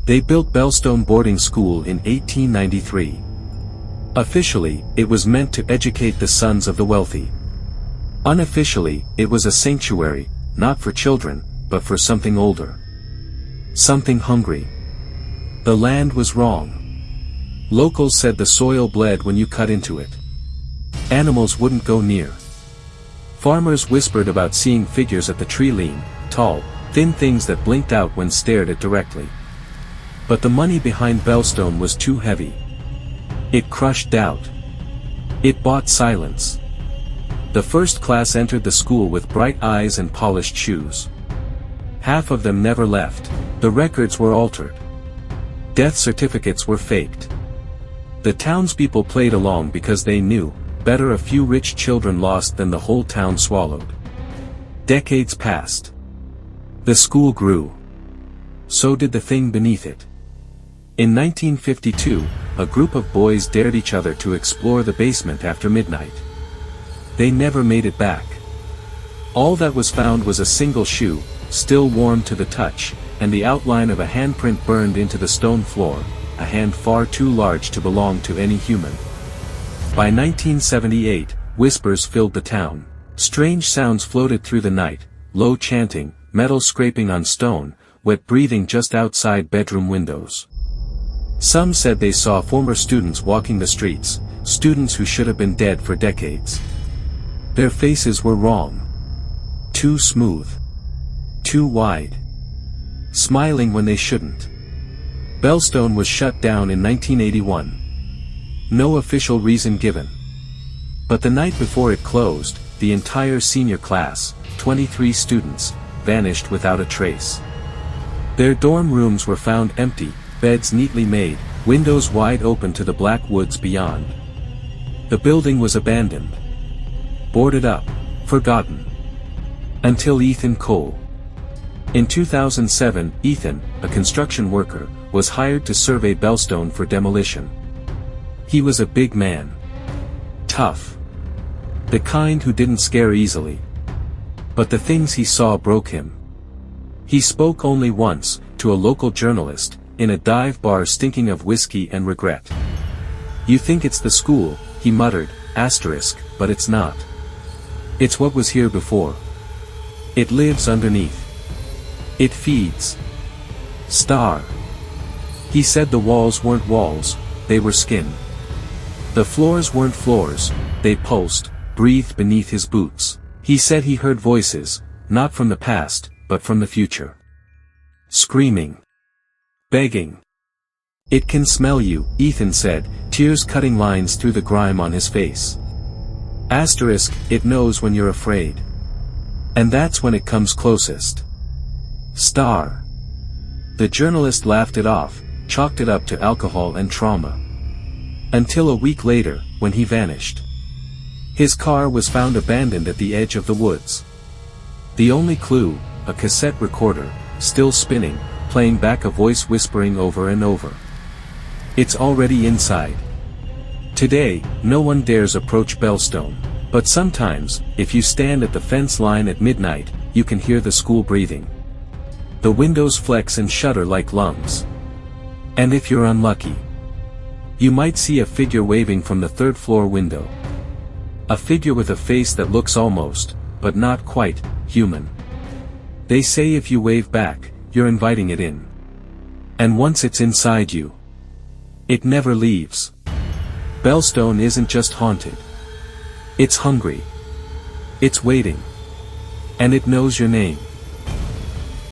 They built Bellstone Boarding School in 1893. Officially, it was meant to educate the sons of the wealthy. Unofficially, it was a sanctuary, not for children, but for something older. Something hungry. The land was wrong. Locals said the soil bled when you cut into it. Animals wouldn't go near. Farmers whispered about seeing figures at the tree, lean, tall, thin things that blinked out when stared at directly. But the money behind Bellstone was too heavy. It crushed doubt. It bought silence. The first class entered the school with bright eyes and polished shoes. Half of them never left. The records were altered. Death certificates were faked. The townspeople played along because they knew, better a few rich children lost than the whole town swallowed. Decades passed. The school grew. So did the thing beneath it. In 1952, a group of boys dared each other to explore the basement after midnight. They never made it back. All that was found was a single shoe, still warm to the touch, and the outline of a handprint burned into the stone floor, a hand far too large to belong to any human. By 1978, whispers filled the town. Strange sounds floated through the night, low chanting, metal scraping on stone, wet breathing just outside bedroom windows. Some said they saw former students walking the streets, students who should have been dead for decades. Their faces were wrong. Too smooth. Too wide. Smiling when they shouldn't. Bellstone was shut down in 1981. No official reason given. But the night before it closed, the entire senior class, 23 students, vanished without a trace. Their dorm rooms were found empty, beds neatly made, windows wide open to the black woods beyond. The building was abandoned. Boarded up. Forgotten. Until Ethan Cole. In 2007, Ethan, a construction worker, was hired to survey Bellstone for demolition. He was a big man. Tough. The kind who didn't scare easily. But the things he saw broke him. He spoke only once, to a local journalist, in a dive bar stinking of whiskey and regret. "You think it's the school," he muttered, but it's not. It's what was here before. It lives underneath. It feeds. Star. He said the walls weren't walls, they were skin. The floors weren't floors, they pulsed, breathed beneath his boots. He said he heard voices, not from the past, but from the future. Screaming. Begging. "It can smell you," Ethan said, tears cutting lines through the grime on his face. It knows when you're afraid. And that's when it comes closest. Star. The journalist laughed it off, chalked it up to alcohol and trauma. Until a week later, when he vanished. His car was found abandoned at the edge of the woods. The only clue, a cassette recorder, still spinning, playing back a voice whispering over and over. "It's already inside." Today, no one dares approach Bellstone. But sometimes, if you stand at the fence line at midnight, you can hear the school breathing. The windows flex and shudder like lungs. And if you're unlucky, you might see a figure waving from the third-floor window. A figure with a face that looks almost, but not quite, human. They say if you wave back, you're inviting it in. And once it's inside you, it never leaves. Bellstone isn't just haunted. It's hungry. It's waiting. And it knows your name.